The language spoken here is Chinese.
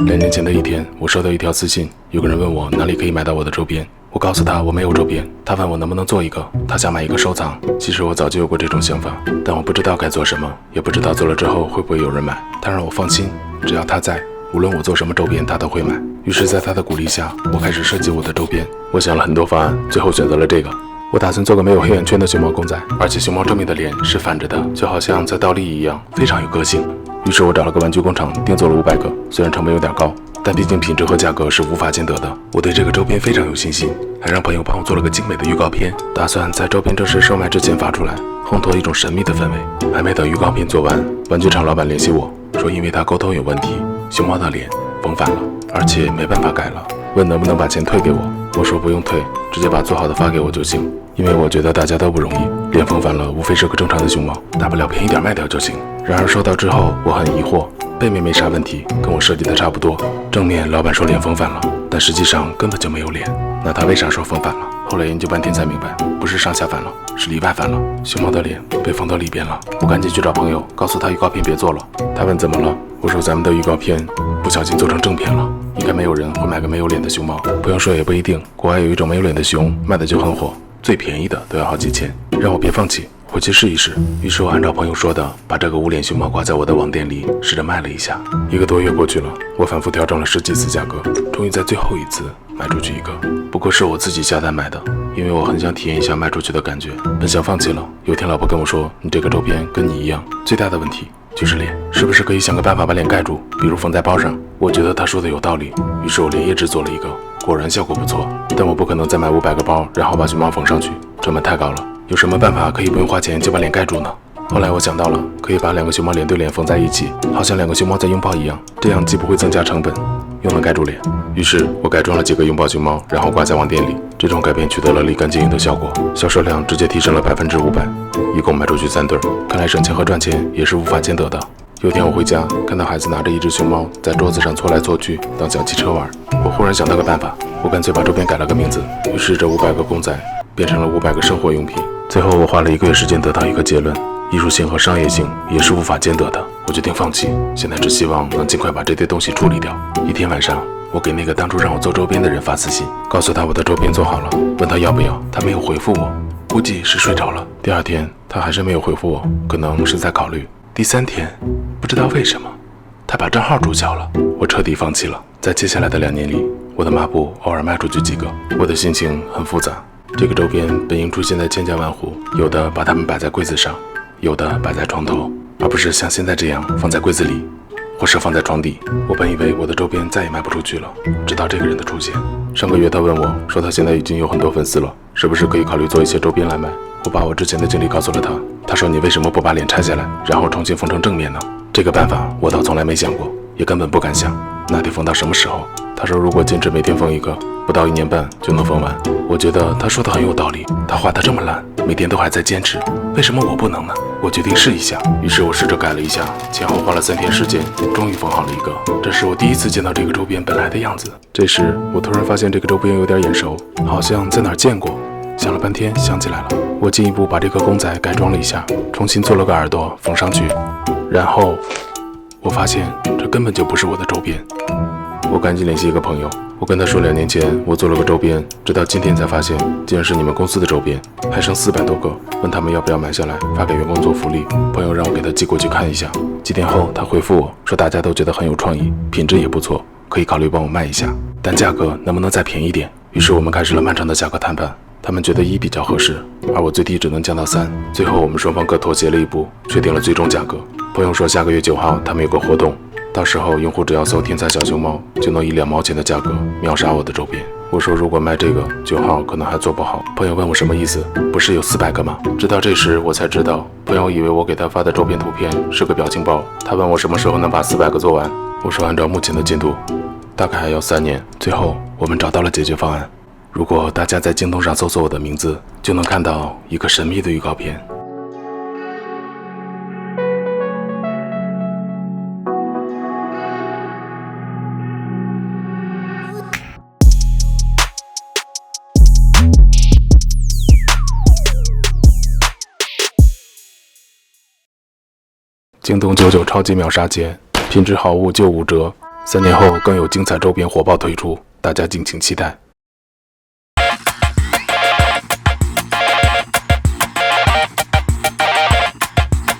2年前的一天，我收到一条私信，有个人问我哪里可以买到我的周边。我告诉他我没有周边，他问我能不能做一个，他想买一个收藏。其实我早就有过这种想法，但我不知道该做什么，也不知道做了之后会不会有人买。他让我放心，只要他在，无论我做什么周边他都会买。于是在他的鼓励下，我开始设计我的周边。我想了很多方案，最后选择了这个。我打算做个没有黑眼圈的熊猫公仔，而且熊猫正面的脸是反着的，就好像在倒立一样，非常有个性。于是我找了个玩具工厂定做了500个，虽然成本有点高，但毕竟品质和价格是无法兼得的。我对这个周边非常有信心，还让朋友帮我做了个精美的预告片，打算在周边正式售卖之前发出来，烘托一种神秘的氛围。还没等预告片做完，玩具厂老板联系我说，因为他沟通有问题，熊猫的脸缝反了，而且没办法改了，问能不能把钱退给我。我说不用退，直接把做好的发给我就行，因为我觉得大家都不容易，脸缝反了无非是个正常的熊猫，大不了便宜点卖掉就行。然而收到之后我很疑惑，背面没啥问题，跟我设计的差不多，正面老板说脸缝反了，但实际上根本就没有脸，那他为啥说缝反了？后来研究半天才明白，不是上下反了，是里外反了，熊猫的脸被缝到里边了。我赶紧去找朋友，告诉他预告片别做了。他问怎么了，我说咱们的预告片不小心做成正片了，应该没有人会买个没有脸的熊猫。朋友说也不一定，国外有一种没有脸的熊卖的就很火，最便宜的都要好几千，让我别放弃，回去试一试。于是我按照朋友说的，把这个无脸熊猫挂在我的网店里，试着卖了一下。1个多月过去了，我反复调整了10几次价格，终于在最后一次卖出去一个。不过是我自己下单买的，因为我很想体验一下卖出去的感觉，本想放弃了。有天老婆跟我说，你这个周边跟你一样，最大的问题就是脸，是不是可以想个办法把脸盖住，比如缝在包上？我觉得他说的有道理，于是我连夜制作了一个，果然效果不错。但我不可能再买500个包，然后把熊猫缝上去，成本太高了。有什么办法可以不用花钱就把脸盖住呢？后来我想到了，可以把2个熊猫脸对脸缝在一起，好像2个熊猫在拥抱一样，这样既不会增加成本，又能盖住脸。于是我改装了几个拥抱熊猫，然后挂在网店里。这种改变取得了立竿见影的效果，销售量直接提升了500%，一共卖出去3对。看来省钱和赚钱也是无法兼得的。有天我回家，看到孩子拿着一只熊猫在桌子上搓来搓去，当小汽车玩。我忽然想到个办法，我干脆把周边改了个名字，于是这500个公仔变成了500个生活用品。最后我花了1个月时间得到一个结论，艺术性和商业性也是无法兼得的。我决定放弃，现在只希望能尽快把这堆东西处理掉。一天晚上，我给那个当初让我做周边的人发私信，告诉他我的周边做好了，问他要不要，他没有回复我，估计是睡着了。第2天他还是没有回复我，可能是在考虑。第3天，不知道为什么，他把账号注销了。我彻底放弃了。在接下来的2年里，我的抹布偶尔卖出去几个，我的心情很复杂。这个周边本应出现在千家万户，有的把它们摆在柜子上，有的摆在床头，而不是像现在这样放在柜子里，或是放在床底。我本以为我的周边再也卖不出去了，直到这个人的出现。上个月他问我说，他现在已经有很多粉丝了，是不是可以考虑做一些周边来卖？我把我之前的经历告诉了他，他说你为什么不把脸拆下来，然后重新缝成正面呢？这个办法我倒从来没想过，也根本不敢想，那得缝到什么时候？他说如果坚持每天缝一个，不到1年半就能缝完。我觉得他说的很有道理，他画得这么烂，每天都还在坚持，为什么我不能呢？我决定试一下，于是我试着改了一下，前后花了3天时间，终于缝好了一个。这是我第一次见到这个周边本来的样子。这时我突然发现这个周边有点眼熟，好像在哪儿见过。想了半天想起来了，我进一步把这个公仔改装了一下，重新做了个耳朵缝上去，然后我发现这根本就不是我的周边。我赶紧联系一个朋友，我跟他说2年前我做了个周边，直到今天才发现竟然是你们公司的周边，还剩400多个，问他们要不要买下来发给员工做福利。朋友让我给他寄过去看一下，几天后他回复我说大家都觉得很有创意，品质也不错，可以考虑帮我卖一下，但价格能不能再便宜点？于是我们开始了漫长的价格谈判，他们觉得1比较合适，而我最低只能降到3。最后我们双方各妥协了一步，确定了最终价格。朋友说下个月9号他们有个活动，到时候用户只要搜天才小熊猫，就能以2毛钱的价格秒杀我的周边。我说如果卖这个9号可能还做不好。朋友问我什么意思，不是有400个吗？直到这时我才知道，朋友以为我给他发的周边图片是个表情包。他问我什么时候能把400个做完，我说按照目前的进度，大概还要3年。最后我们找到了解决方案，如果大家在京东上搜索我的名字，就能看到一个神秘的预告片。京东99超级秒杀节，品质好物就5折， 3年后更有精彩周边火爆推出，大家敬请期待。